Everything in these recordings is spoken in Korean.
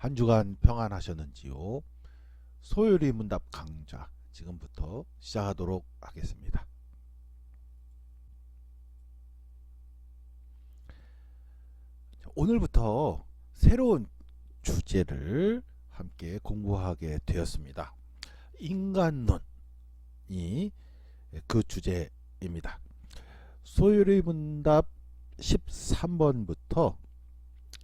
한 주간 평안하셨는지요? 소요리 문답 강좌 지금부터 시작하도록 하겠습니다. 오늘부터 새로운 주제를 함께 공부하게 되었습니다. 인간론이 그 주제입니다. 소요리 문답 13번부터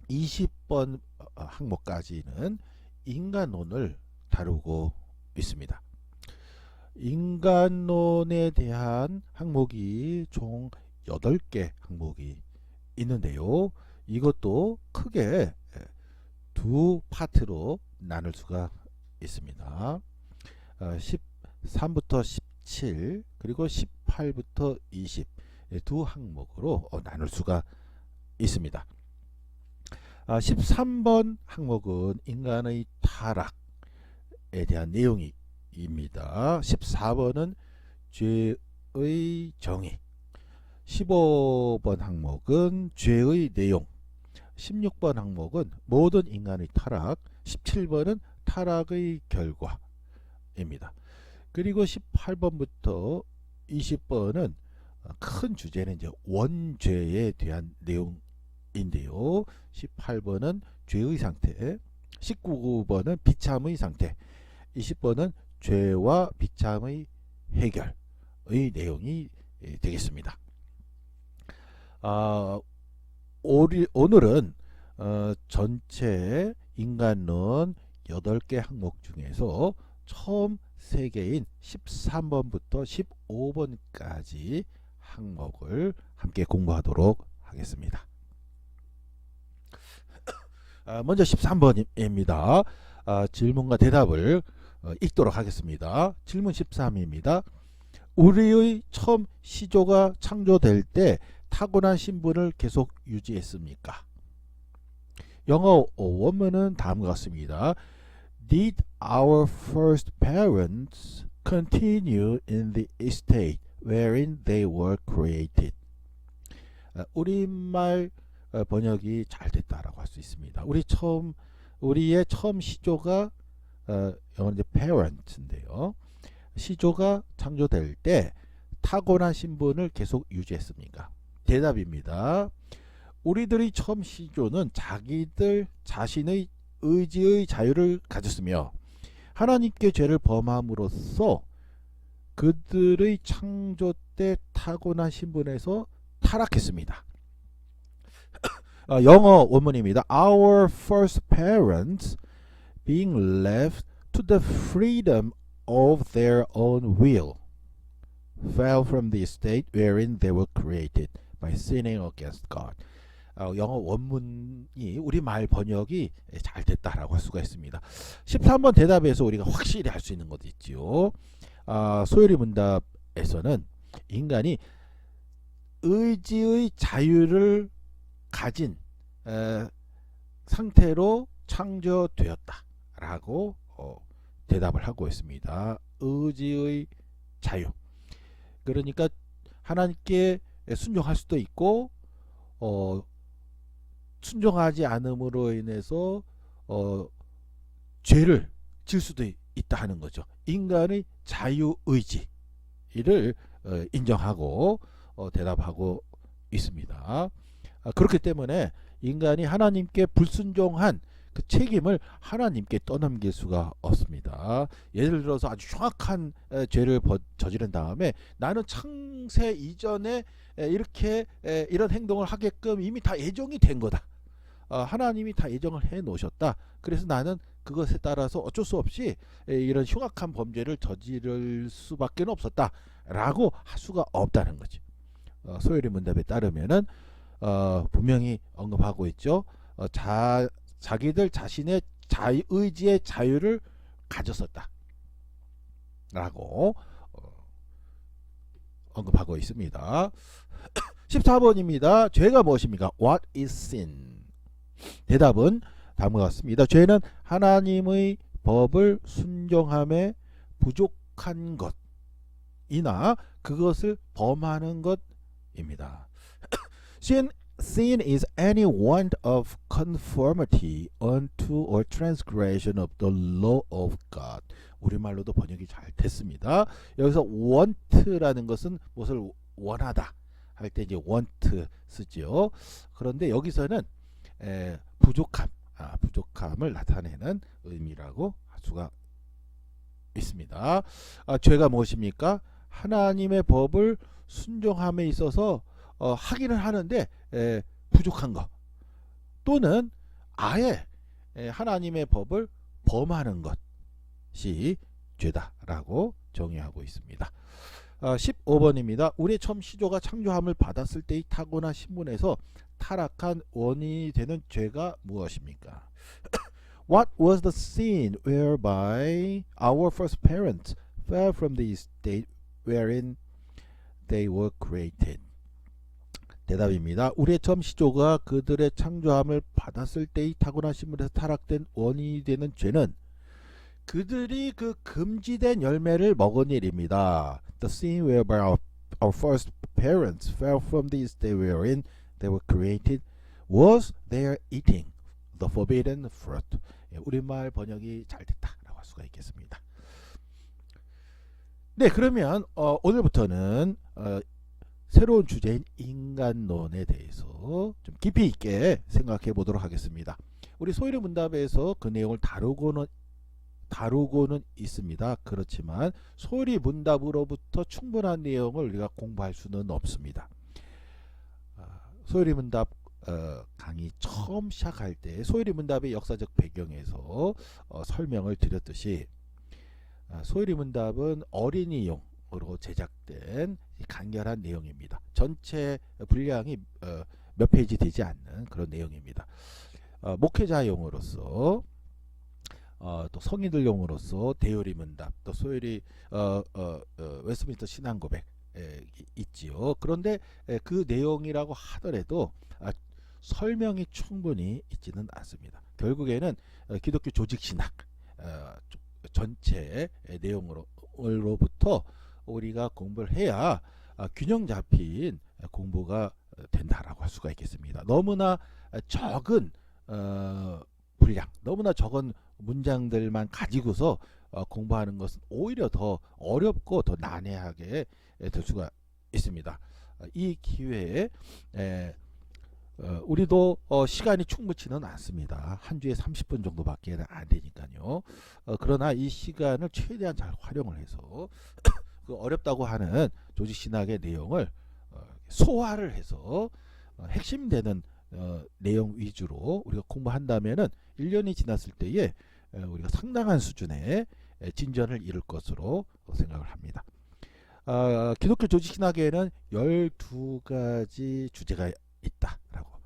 20번 항목까지는 인간론을 다루고 있습니다. 인간론에 대한 항목이 총 8개 항목이 있는데요. 이것도 크게 두 파트로 나눌 수가 있습니다. 13부터 17 그리고 18부터 20 두 항목으로 나눌 수가 있습니다. 13번 항목은 인간의 타락에 대한 내용입니다. 14번은 죄의 정의, 15번 항목은 죄의 내용, 16번 항목은 모든 인간의 타락, 17번은 타락의 결과입니다. 그리고 18번부터 20번은 큰 주제는 이제 원죄에 대한 내용인데요. 18번은 죄의 상태, 19번은 비참의 상태, 20번은 죄와 비참의 해결의 내용이 되겠습니다. 오늘은 전체 인간론 8개 항목 중에서 처음 3개인 13번부터 15번까지 항목을 함께 공부하도록 하겠습니다. 먼저 13번입니다. 질문과 대답을 읽도록 하겠습니다. 질문 13입니다. 우리의 처음 시조가 창조될 때 타고난 신분을 계속 유지했습니까? 영어 원문은 다음과 같습니다. Did our first parents continue in the state wherein they were created? 우리말 번역이 잘 됐다라고 할 수 있습니다. 우리의 처음 시조가 영어는 이제 parent인데요. 시조가 창조될 때 타고난 신분을 계속 유지했습니까? 대답입니다. 우리들의 처음 시조는 자기들 자신의 의지의 자유를 가졌으며 하나님께 죄를 범함으로써 그들의 창조 때 타고난 신분에서 타락했습니다. 영어 원문입니다. Our first parents, being left to the freedom of their own will, fell from the state wherein they were created by sinning against God. 영어 원문이 우리말 번역이 잘 됐다라고 할 수가 있습니다. 13번 대답에서 우리가 확실히 할 수 있는 것도 있지요. 소요리 문답에서는 인간이 의지의 자유를 가진 상태로 창조되었다라고 대답을 하고 있습니다. 의지의 자유. 그러니까 하나님께 순종할 수도 있고 순종하지 않음으로 인해서 죄를 질 수도 있다 하는 거죠. 인간의 자유의지를 인정하고 대답하고 있습니다. 그렇기 때문에 인간이 하나님께 불순종한 그 책임을 하나님께 떠넘길 수가 없습니다. 예를 들어서 아주 흉악한 죄를 저지른 다음에 나는 창세 이전에 이렇게 이런 행동을 하게끔 이미 다 예정이 된 거다. 하나님이 다 예정을 해 놓으셨다. 그래서 나는 그것에 따라서 어쩔 수 없이 이런 흉악한 범죄를 저지를 수밖에 없었다 라고 할 수가 없다는 거죠. 소요리 문답에 따르면은 분명히 언급하고 있죠. 자기들 자신의 의지의 자유를 가졌었다 라고 언급하고 있습니다. 14번입니다. 죄가 무엇입니까? What is sin? 대답은 다음과 같습니다. 죄는 하나님의 법을 순종함에 부족한 것이나 그것을 범하는 것입니다. Sin Sin is any want of conformity unto or transgression of the law of God. 우리말로도 번역이 잘 됐습니다. 여기서 want라는 것은 무엇을 원하다 할 때 이제 want 쓰죠. 그런데 여기서는 부족함을 나타내는 의미라고 할 수가 있습니다. 죄가 무엇입니까? 하나님의 법을 순종함에 있어서 하기는 하는데 부족한 것, 또는 아예 하나님의 법을 범하는 것이 죄다라고 정의하고 있습니다. 15번입니다. 우리의 처음 시조가 창조함을 받았을 때의 타고난 신분에서 타락한 원인이 되는 죄가 무엇입니까? What was the sin whereby our first parents fell from the state wherein they were created? 대답입니다. 우리의 처음 시조가 그들의 창조함을 받았을 때의 타고난 신분에서 타락된 원인이 되는 죄는 그들이 그 금지된 열매를 먹은 일입니다. The sin whereby our first parents fell from the state wherein they were created was their eating the forbidden fruit. 우리말 번역이 잘 됐다라고 할 수가 있겠습니다. 네, 그러면 오늘부터는 새로운 주제인 인간론에 대해서 좀 깊이 있게 생각해 보도록 하겠습니다. 우리 소일의 문답에서 그 내용을 다루고는 있습니다. 그렇지만 소일의 문답으로부터 충분한 내용을 우리가 공부할 수는 없습니다. 소일의 문답 강의 처음 시작할 때 소일의 문답의 역사적 배경에서 설명을 드렸듯이 소일의 문답은 어린이용으로 제작된 간결한 내용입니다. 전체 분량이 몇 페이지 되지 않는 그런 내용입니다. 목회자용으로서 또 성인들용으로서 대요리 문답, 또 소일이 웨스트민스터 신앙고백 있지요. 그런데 그 내용이라고 하더라도 설명이 충분히 있지는 않습니다. 결국에는 기독교 조직신학 전체 내용으로부터 우리가 공부를 해야 균형 잡힌 공부가 된다라고 할 수가 있겠습니다. 너무나 적은 분량, 너무나 적은 문장들만 가지고서 공부하는 것은 오히려 더 어렵고 더 난해하게 될 수가 있습니다. 이 기회에 우리도 시간이 충분치는 않습니다. 한 주에 30분 정도밖에 안 되니까요. 그러나 이 시간을 최대한 잘 활용을 해서 그 어렵다고 하는 조직신학의 내용을 소화를 해서 핵심되는 내용 위주로 우리가 공부한다면은 1년이 지났을 때에 우리가 상당한 수준의 진전을 이룰 것으로 생각을 합니다. 기독교 조직신학에는 12가지 주제가 있다라고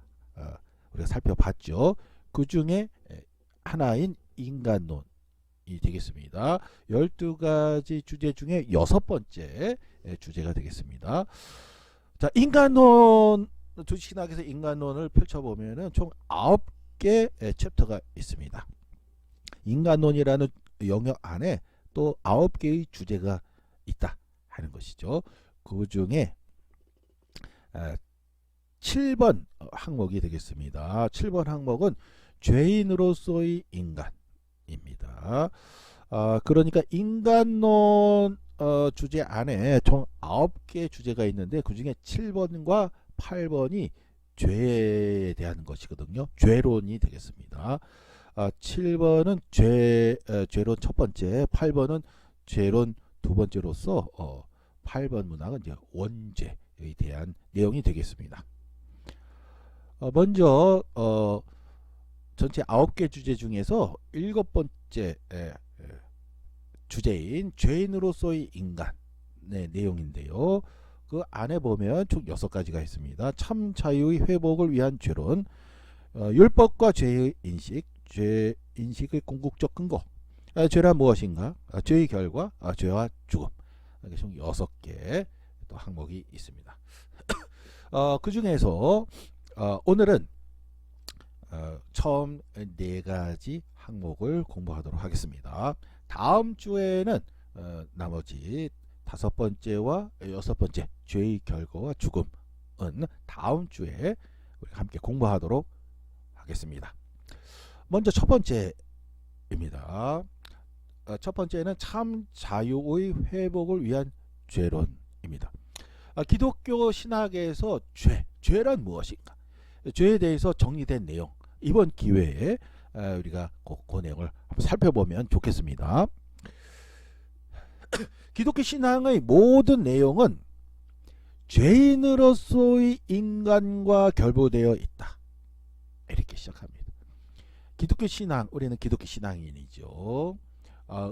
우리가 살펴봤죠. 그 중에 하나인 인간론이 되겠습니다. 12가지 주제 중에 6번째 주제가 되겠습니다. 자, 인간론, 조직신학에서 인간론을 펼쳐보면은 총 9개 챕터가 있습니다. 인간론이라는 영역 안에 또 9개의 주제가 있다 하는 것이죠. 그 중에 7번 항목이 되겠습니다. 7번 항목은 죄인으로서의 인간입니다. 그러니까 인간론 주제 안에 총 9개 주제가 있는데 그 중에 7번과 8번이 죄에 대한 것이거든요. 죄론이 되겠습니다. 7번은 죄론 첫 번째, 8번은 죄론 두 번째로서 8번 문항은 이제 원죄에 대한 내용이 되겠습니다. 먼저 전체 9개 주제 중에서 7번째 주제인 죄인으로서의 인간의 내용인데요. 그 안에 보면 총 6가지가 있습니다. 참 자유의 회복을 위한 죄론, 율법과 죄의 인식, 죄 인식의 궁극적 근거, 죄란 무엇인가, 죄의 결과, 죄와 죽음. 이렇게 총 6개 또 항목이 있습니다. 그 중에서 오늘은 처음 4가지 항목을 공부하도록 하겠습니다. 다음 주에는 나머지 5번째와 6번째 죄의 결과와 죽음은 다음 주에 우리 함께 공부하도록 하겠습니다. 먼저 첫 번째입니다. 첫 번째는 참 자유의 회복을 위한 죄론입니다. 기독교 신학에서 죄란 무엇인가? 죄에 대해서 정리된 내용, 이번 기회에 우리가 그 내용을 한번 살펴보면 좋겠습니다. 기독교 신앙의 모든 내용은 죄인으로서의 인간과 결부되어 있다. 이렇게 시작합니다. 기독교 신앙, 우리는 기독교 신앙인이죠.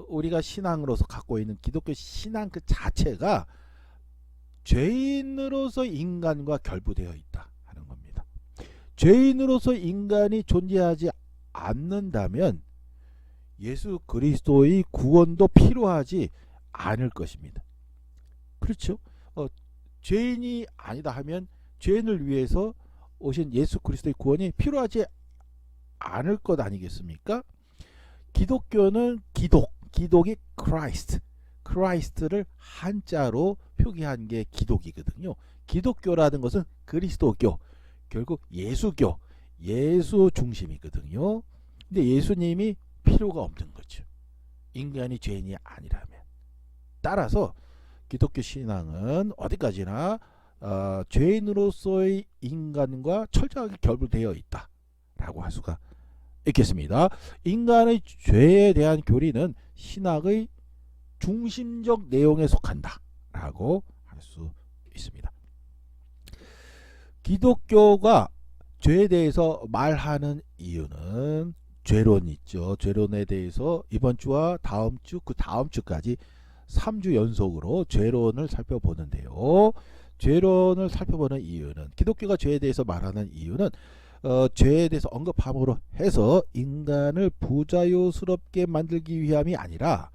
우리가 신앙으로서 갖고 있는 기독교 신앙 그 자체가 죄인으로서 인간과 결부되어 있다 하는 겁니다. 죄인으로서 인간이 존재하지 않는다면 예수 그리스도의 구원도 필요하지 않을 것입니다. 그렇죠? 죄인이 아니다 하면 죄인을 위해서 오신 예수 그리스도의 구원이 필요하지 않을 것 아니겠습니까? 기독교는 기독이 크라이스트를 한자로 표기한 게 기독이거든요. 기독교라는 것은 그리스도교, 결국 예수교, 예수 중심이거든요. 근데 예수님이 필요가 없는 거죠. 인간이 죄인이 아니라면. 따라서 기독교 신앙은 어디까지나 죄인으로서의 인간과 철저하게 결부되어 있다라고 할 수가 있겠습니다. 인간의 죄에 대한 교리는 신학의 중심적 내용에 속한다라고 할 수 있습니다. 기독교가 죄에 대해서 말하는 이유는 죄론 있죠. 죄론에 대해서 이번 주와 다음 주, 그 다음 주까지 3주 연속으로 죄론을 살펴보는데요. 죄론을 살펴보는 이유는, 기독교가 죄에 대해서 말하는 이유는 죄에 대해서 언급함으로 해서 인간을 부자유스럽게 만들기 위함이 아니라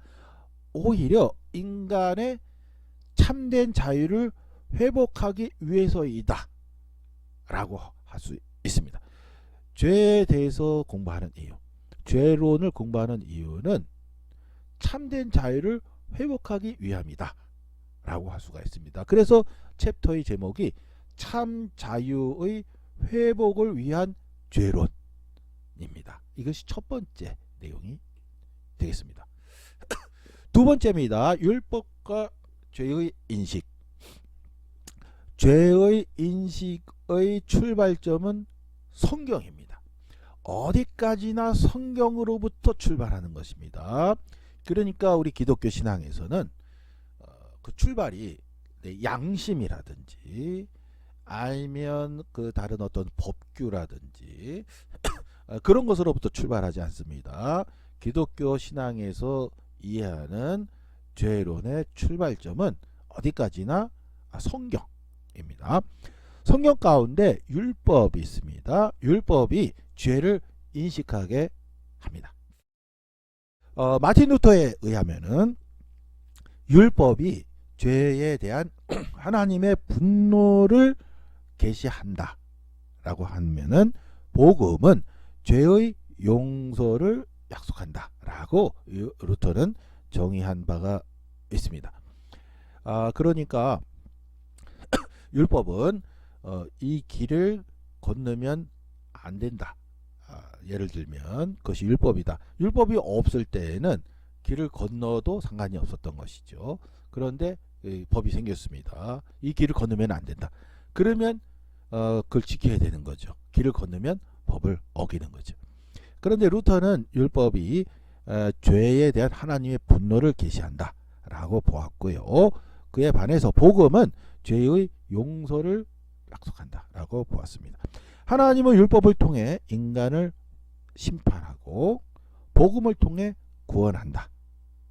오히려 인간의 참된 자유를 회복하기 위해서이다 라고 할 수 있습니다. 죄에 대해서 공부하는 이유, 죄론을 공부하는 이유는 참된 자유를 회복하기 위함이다 라고 할 수가 있습니다. 그래서 챕터의 제목이 참 자유의 회복을 위한 죄론입니다. 이것이 첫 번째 내용이 되겠습니다. 두 번째입니다. 율법과 죄의 인식. 죄의 인식의 출발점은 성경입니다. 어디까지나 성경으로부터 출발하는 것입니다. 그러니까 우리 기독교 신앙에서는 그 출발이 양심이라든지 아니면 그 다른 어떤 법규라든지 그런 것으로부터 출발하지 않습니다. 기독교 신앙에서 이해하는 죄론의 출발점은 어디까지나 성경입니다. 성경 가운데 율법이 있습니다. 율법이 죄를 인식하게 합니다. 마틴 루터에 의하면은 율법이 죄에 대한 하나님의 분노를 계시한다 라고 하면은 복음은 죄의 용서를 약속한다 라고 루터는 정의한 바가 있습니다. 그러니까 율법은 이 길을 건너면 안 된다. 예를 들면 그것이 율법이다. 율법이 없을 때에는 길을 건너도 상관이 없었던 것이죠. 그런데 법이 생겼습니다. 이 길을 건너면 안 된다. 그러면 그걸 지켜야 되는 거죠. 길을 건너면 법을 어기는 거죠. 그런데 루터는 율법이 죄에 대한 하나님의 분노를 계시한다 라고 보았고요. 그에 반해서 복음은 죄의 용서를 약속한다 라고 보았습니다. 하나님은 율법을 통해 인간을 심판하고 복음을 통해 구원한다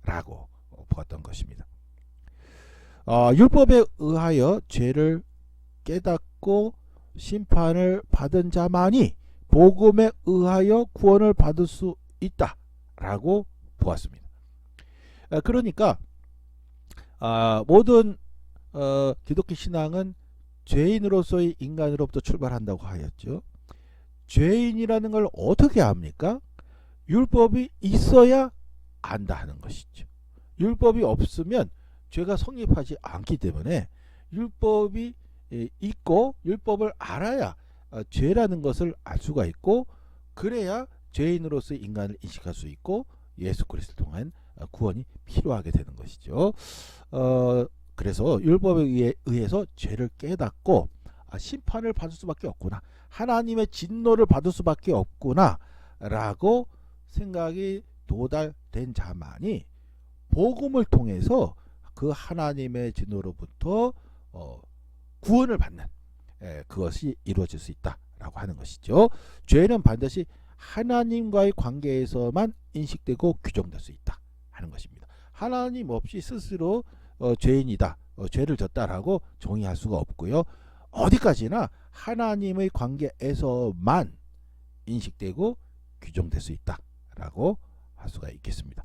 라고 보았던 것입니다. 율법에 의하여 죄를 깨닫고 심판을 받은 자만이 복음에 의하여 구원을 받을 수 있다 라고 보았습니다. 그러니까 모든 기독교 신앙은 죄인으로서의 인간으로부터 출발한다고 하였죠. 죄인이라는 걸 어떻게 압니까? 율법이 있어야 안다 하는 것이죠. 율법이 없으면 죄가 성립하지 않기 때문에 율법이 있고 율법을 알아야 죄라는 것을 알 수가 있고, 그래야 죄인으로서 인간을 인식할 수 있고 예수 그리스도를 통한 구원이 필요하게 되는 것이죠. 그래서 율법에 의해서 죄를 깨닫고 심판을 받을 수밖에 없구나, 하나님의 진노를 받을 수밖에 없구나 라고 생각이 도달된 자만이 복음을 통해서 그 하나님의 진노로부터 구원을 받는, 그것이 이루어질 수 있다라고 하는 것이죠. 죄는 반드시 하나님과의 관계에서만 인식되고 규정될 수 있다 하는 것입니다. 하나님 없이 스스로 죄인이다, 죄를 졌다라고 정의할 수가 없고요. 어디까지나 하나님의 관계에서만 인식되고 규정될 수 있다라고 할 수가 있겠습니다.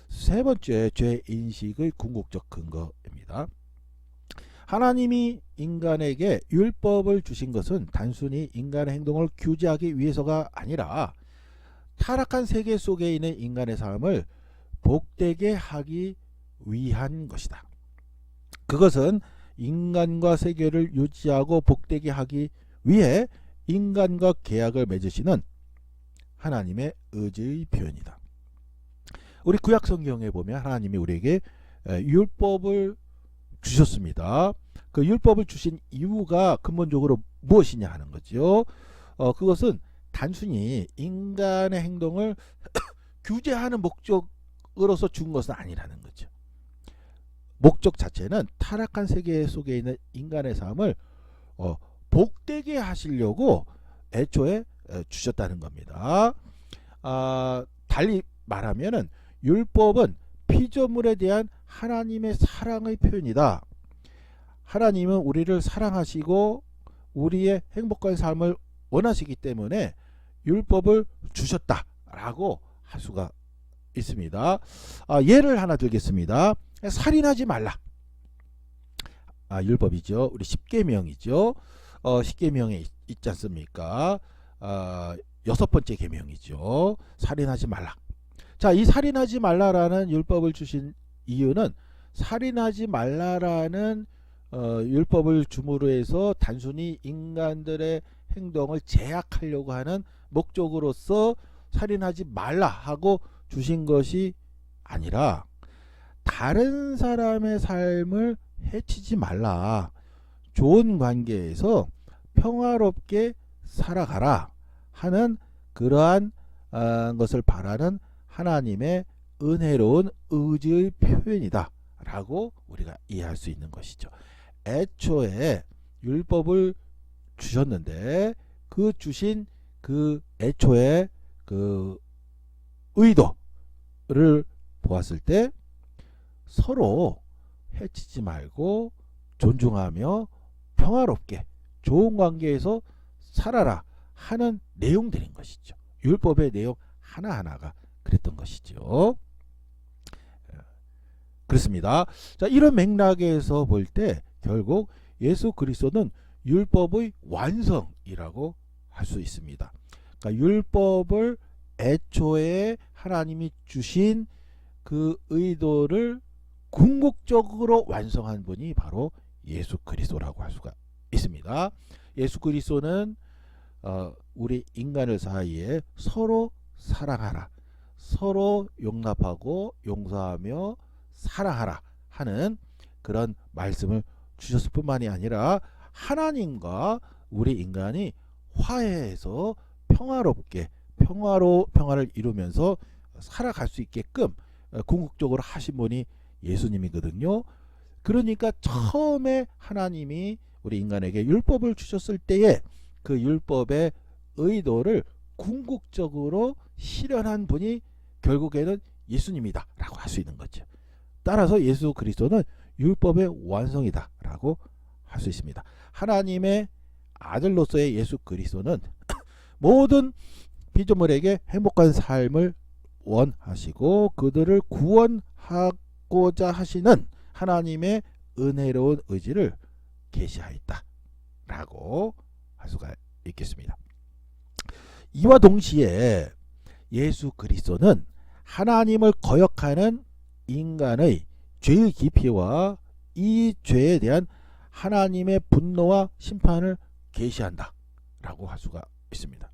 세 번째, 죄 인식의 궁극적 근거입니다. 하나님이 인간에게 율법을 주신 것은 단순히 인간의 행동을 규제하기 위해서가 아니라 타락한 세계 속에 있는 인간의 삶을 복되게 하기 위한 것이다. 그것은 인간과 세계를 유지하고 복되게 하기 위해 인간과 계약을 맺으시는 하나님의 의지의 표현이다. 우리 구약 성경에 보면 하나님이 우리에게 율법을 주셨습니다. 그 율법을 주신 이유가 근본적으로 무엇이냐 하는 거죠. 그것은 단순히 인간의 행동을 규제하는 목적으로서 준 것은 아니라는 거죠. 목적 자체는 타락한 세계 속에 있는 인간의 삶을 복되게 하시려고 애초에 주셨다는 겁니다. 달리 말하면은 율법은 피조물에 대한 하나님의 사랑의 표현이다. 하나님은 우리를 사랑하시고 우리의 행복한 삶을 원하시기 때문에 율법을 주셨다라고 할 수가 있습니다. 예를 하나 들겠습니다. 살인하지 말라. 율법이죠. 우리 십계명이죠. 십계명에 있지 않습니까? 여섯 번째 계명이죠. 살인하지 말라. 자, 이 살인하지 말라라는 율법을 주신 이유는 살인하지 말라라는 율법을 줌으로 해서 단순히 인간들의 행동을 제약하려고 하는 목적으로서 살인하지 말라 하고 주신 것이 아니라 다른 사람의 삶을 해치지 말라, 좋은 관계에서 평화롭게 살아가라 하는 그러한 것을 바라는 하나님의 은혜로운 의지의 표현이다 라고 우리가 이해할 수 있는 것이죠. 애초에 율법을 주셨는데 그 주신 그 애초에 그 의도를 보았을 때 서로 해치지 말고 존중하며 평화롭게 좋은 관계에서 살아라 하는 내용들인 것이죠. 율법의 내용 하나하나가 그랬던 것이죠. 그렇습니다. 자, 이런 맥락에서 볼 때 결국 예수 그리스도는 율법의 완성이라고 할 수 있습니다. 그러니까 율법을 애초에 하나님이 주신 그 의도를 궁극적으로 완성한 분이 바로 예수 그리스도라고 할 수가 있습니다. 예수 그리스도는 우리 인간을 사이에 서로 사랑하라, 서로 용납하고 용서하며 사랑하라 하는 그런 말씀을 주셨을 뿐만이 아니라 하나님과 우리 인간이 화해해서 평화롭게 평화를 이루면서 살아갈 수 있게끔 궁극적으로 하신 분이 예수님이거든요. 그러니까 처음에 하나님이 우리 인간에게 율법을 주셨을 때에 그 율법의 의도를 궁극적으로 실현한 분이 결국에는 예수님이다 라고 할 수 있는 거죠. 따라서 예수 그리스도는 율법의 완성이다 라고 할 수 있습니다. 하나님의 아들로서의 예수 그리스도는 모든 피조물에게 행복한 삶을 원하시고 그들을 구원하고자 하시는 하나님의 은혜로운 의지를 계시하였다 라고 할 수가 있겠습니다. 이와 동시에 예수 그리스도는 하나님을 거역하는 인간의 죄의 깊이와 이 죄에 대한 하나님의 분노와 심판을 계시한다 라고 할 수가 있습니다.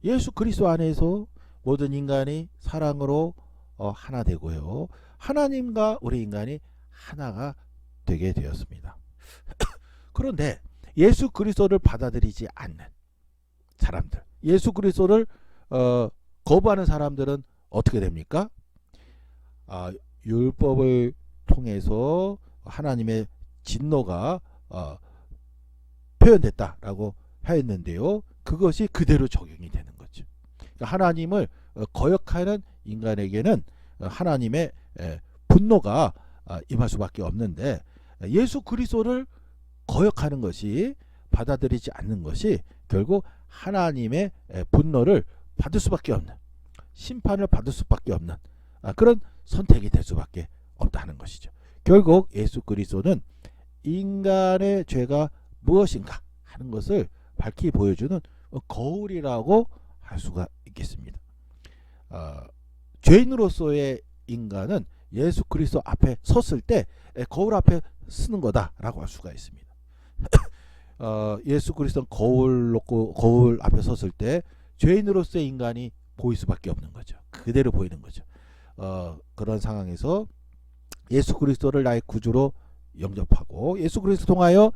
예수 그리스도 안에서 모든 인간이 사랑으로 하나 되고요. 하나님과 우리 인간이 하나가 되게 되었습니다. 그런데 예수 그리스도를 받아들이지 않는 사람들, 예수 그리스도를 거부하는 사람들은 어떻게 됩니까? 율법을 통해서 하나님의 진노가 표현됐다라고 하였는데요. 그것이 그대로 적용이 되는 거죠. 그러니까 하나님을 거역하는 인간에게는 하나님의 분노가 임할 수밖에 없는데, 예수 그리스도를 거역하는 것이, 받아들이지 않는 것이 결국 하나님의 분노를 받을 수밖에 없는, 심판을 받을 수밖에 없는 그런 선택이 될 수밖에 없다는 것이죠. 결국 예수 그리스도는 인간의 죄가 무엇인가 하는 것을 밝히 보여주는 거울이라고 할 수가 있겠습니다. 죄인으로서의 인간은 예수 그리스도 앞에 섰을 때 거울 앞에 서는 거다라고 할 수가 있습니다. 예수 그리스도는 거울 앞에 섰을 때 죄인으로서의 인간이 보일 수밖에 없는 거죠. 그대로 보이는 거죠. 그런 상황에서 예수 그리스도를 나의 구주로 영접하고 예수 그리스도 통하여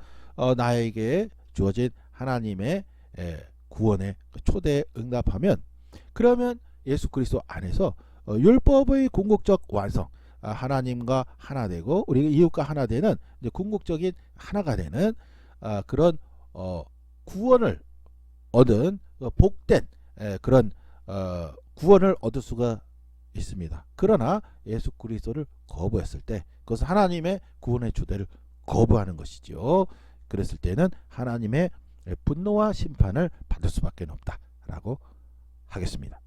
나에게 주어진 하나님의 구원의 초대에 응답하면, 그러면 예수 그리스도 안에서 율법의 궁극적 완성, 하나님과 하나 되고 우리 이웃과 하나 되는 이제 궁극적인 하나가 되는 그런 구원을 얻은 복된 그런 구원을 얻을 수가 있습니다. 그러나 예수 그리스도를 거부했을 때 그것은 하나님의 구원의 주대를 거부하는 것이죠. 그랬을 때는 하나님의 분노와 심판을 받을 수밖에 없다라고 하겠습니다.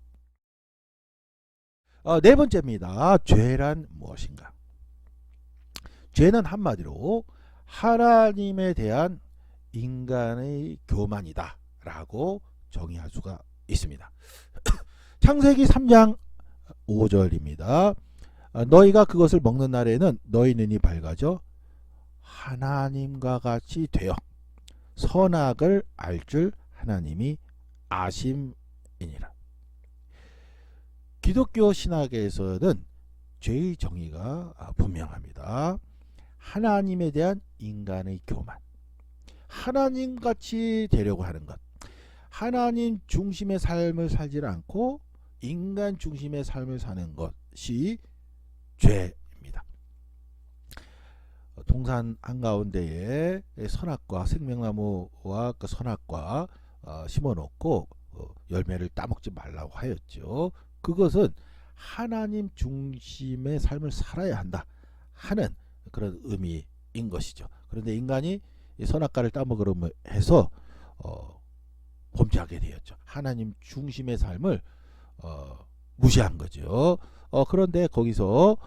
네 번째입니다. 죄란 무엇인가? 죄는 한마디로 하나님에 대한 인간의 교만이다 라고 정의할 수가 있습니다. 창세기 3장 5절입니다. 너희가 그것을 먹는 날에는 너희 눈이 밝아져 하나님과 같이 되어 선악을 알 줄 하나님이 아심이니라. 기독교 신학에서는 죄의 정의가 분명합니다. 하나님에 대한 인간의 교만, 하나님같이 되려고 하는 것, 하나님 중심의 삶을 살지 않고 인간 중심의 삶을 사는 것이 죄입니다. 동산 한가운데에 선악과 생명나무와 그 선악과 심어놓고 열매를 따먹지 말라고 하였죠. 그것은 하나님 중심의 삶을 살아야 한다 하는 그런 의미인 것이죠. 그런데 인간이 선악과를 따먹으려 해서 범죄하게 되었죠. 하나님 중심의 삶을 무시한 거죠. 그런데 거기서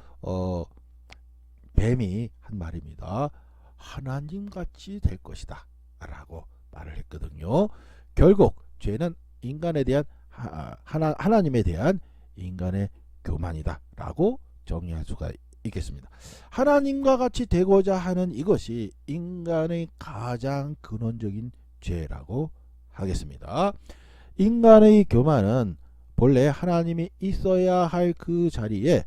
뱀이 한 말입니다. 하나님같이 될 것이다 라고 말을 했거든요. 결국 죄는 인간에 대한 하나님에 대한 인간의 교만이다 라고 정의할 수가 있겠습니다. 하나님과 같이 되고자 하는 이것이 인간의 가장 근원적인 죄라고 하겠습니다. 인간의 교만은 본래 하나님이 있어야 할 그 자리에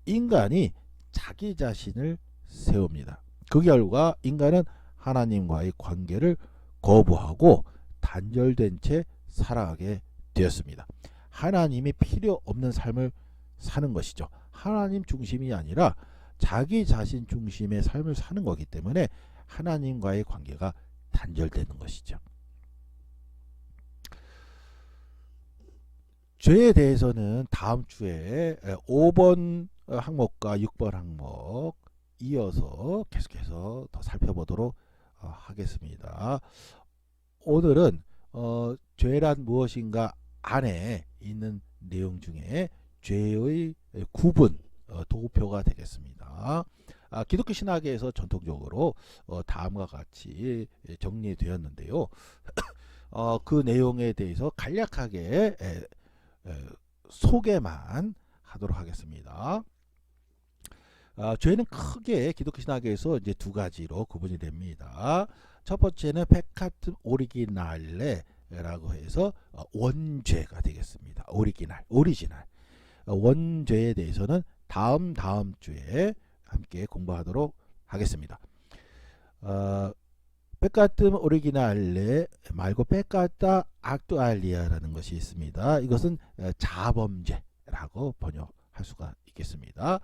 인간이 자기 자신을 세웁니다. 그 결과 인간은 하나님과의 관계를 거부하고 단절된 채 살아가게 되었습니다. 하나님이 필요 없는 삶을 사는 것이죠. 하나님 중심이 아니라 자기 자신 중심의 삶을 사는 거기 때문에 하나님과의 관계가 단절되는 것이죠. 죄에 대해서는 다음 주에 5번 항목과 6번 항목 이어서 계속해서 더 살펴보도록 하겠습니다. 오늘은 죄란 무엇인가 안에 있는 내용 중에 죄의 구분 도표가 되겠습니다. 기독교 신학에서 전통적으로 다음과 같이 정리되었는데요. 그 내용에 대해서 간략하게 소개만 하도록 하겠습니다. 죄는 크게 기독교 신학에서 이제 두 가지로 구분이 됩니다. 첫 번째는 페카툼 오리지날레 죄라고 해서 원죄가 되겠습니다. 오리지널. 원죄에 대해서는 다음 주에 함께 공부하도록 하겠습니다. 페카툼 오리지날레 말고 페카타 악투알리아라는 것이 있습니다. 이것은 자범죄라고 번역할 수가 있겠습니다.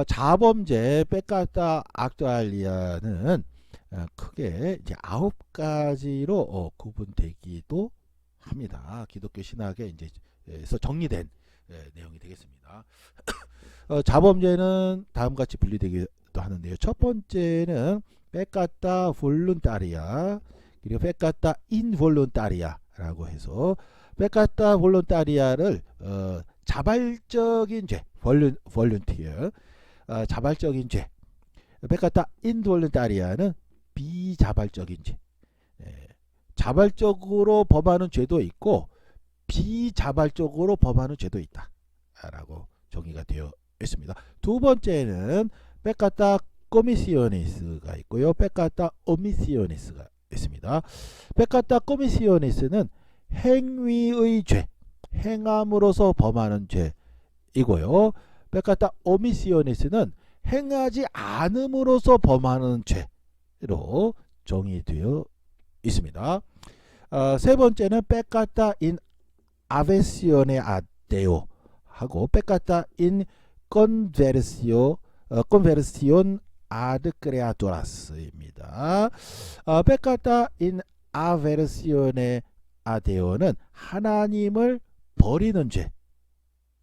자범죄 페카타 악투알리아는 크게 이제 9가지로 구분되기도 합니다. 기독교 신학에 이제서 정리된 내용이 되겠습니다. 자범죄는 다음같이 분리되기도 하는데요. 첫 번째는 페카타 볼룬타리아 그리고 페카타 인볼룬타리아라고 해서 페카타 볼룬타리아를 자발적인 죄, 볼룬티어, 자발적인 죄. 페카타 인볼룬타리아는 비자발적인 죄. 자발적으로 범하는 죄도 있고 비자발적으로 범하는 죄도 있다라고 정의가 되어 있습니다. 두 번째는 페카타 코미시오니스가 있고요. 페카타 오미시오니스가 있습니다. 페카타 코미시오니스는 행위의 죄, 행함으로써 범하는 죄이고요. 페카타 오미시오니스는 행하지 않음으로써 범하는 죄로 정의되어 있습니다. 세 번째는 페카타 인 아베시오네 아데오 하고 페카타 인 컨베르시온 아드 크레아토라스입니다. 페카타 인 아베르시오네 아데오는 하나님을 버리는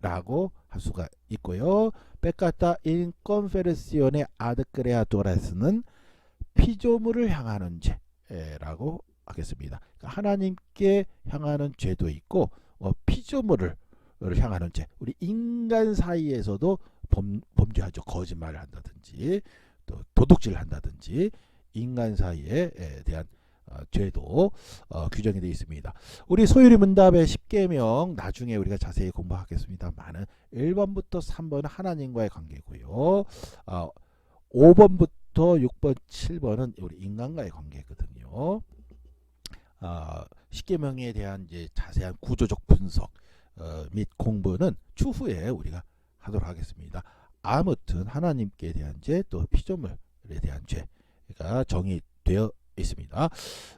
죄라고 할 수가 있고요. 페카타 인 컨베르시오네 아드 크레아토라스는 피조물을 향하는 죄라고 하겠습니다. 하나님께 향하는 죄도 있고 피조물을 향하는 죄. 우리 인간 사이에서도 범죄하죠. 거짓말을 한다든지 또 도둑질을 한다든지 인간 사이에 대한 죄도 규정이 되어 있습니다. 우리 소유리 문답의 10계명 나중에 우리가 자세히 공부하겠습니다만은 1번부터 3번은 하나님과의 관계고요. 5번부터 6번, 7번은 우리 인간과의 관계거든요. 10계명에 대한 이제 자세한 구조적 분석 및 공부는 추후에 우리가 하도록 하겠습니다. 아무튼 하나님께 대한 죄 또 피조물에 대한 죄가 정의되어 있습니다.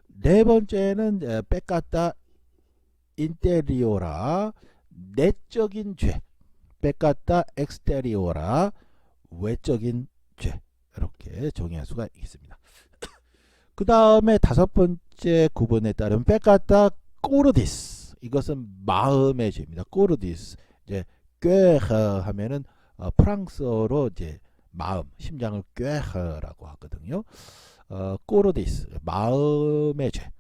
네 번째는 페카타 인테리오라 내적인 죄, 페카타 엑스테리오라 외적인 죄 이렇게 정의할 수가 있습니다. 그 다음에 다섯 번째 구분에 따른 페카타 꼬르디스 이것은 마음의 죄입니다. 꼬르디스 이제 꾀허 하면은 프랑스어로 이제 마음 심장을 꾀허라고 하거든요. 꼬르디스 마음의 죄.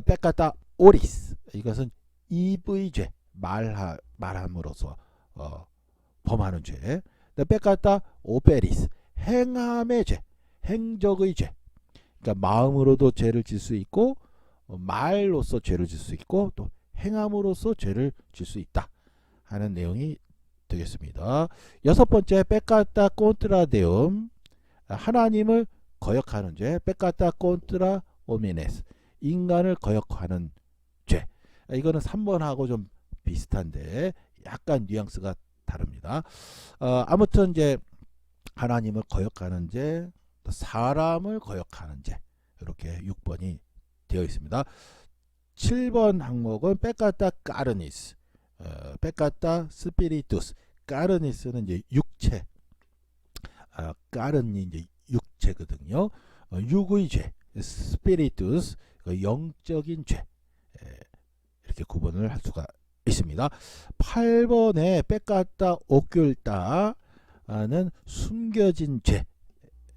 페카타 오리스 이것은 입의 죄 말함으로써 범하는 죄. 페카타 오페리스 행함의 죄 행적의 죄. 그러니까 마음으로도 죄를 질 수 있고 말로서 죄를 질 수 있고 또 행함으로써 죄를 질 수 있다 하는 내용이 되겠습니다. 여섯 번째 페카타 콘트라데움 하나님을 거역하는 죄. 페카타 콘트라 오미네스 인간을 거역하는 죄. 이거는 3번하고 좀 비슷한데 약간 뉘앙스가 다릅니다. 아무튼 이제 하나님을 거역하는 죄, 또 사람을 거역하는 죄 이렇게 6번이 되어 있습니다. 7번 항목은 페카타 까르니스, 페카타 스피리투스. 까르니스는 이제 육체, 까르니 이제 육체거든요. 육의 죄, 스피리투스 영적인 죄 이렇게 구분을 할 수가 있습니다. 8번에 페카타 오큘타는 숨겨진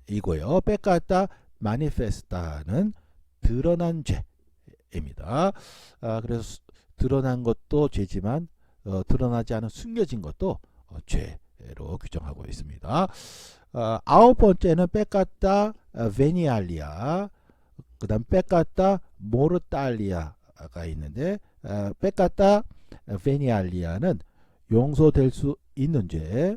죄이고요. 페카타 마니페스타는 드러난 죄입니다. 그래서 드러난 것도 죄지만 드러나지 않은 숨겨진 것도 죄로 규정하고 있습니다. 아홉 번째는 페카타 베니알리아, 그 다음 페카타 모르탈리아가 있는데 페카타 베니알리아는 용서될 수 있는 죄,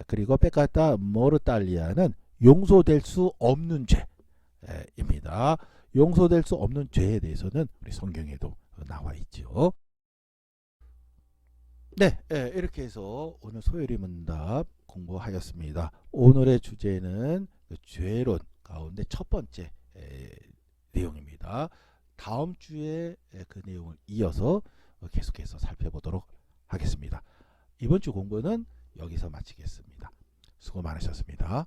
그리고 페카타 모르탈리아는 용서될 수 없는 죄입니다. 용서될 수 없는 죄에 대해서는 우리 성경에도 나와 있죠. 네, 이렇게 해서 오늘 소요리 문답 공부하였습니다. 오늘의 주제는 그 죄론 가운데 첫 번째 내용입니다. 다음 주에 그 내용을 이어서 계속해서 살펴보도록 하겠습니다. 이번 주 공부는 여기서 마치겠습니다. 수고 많으셨습니다.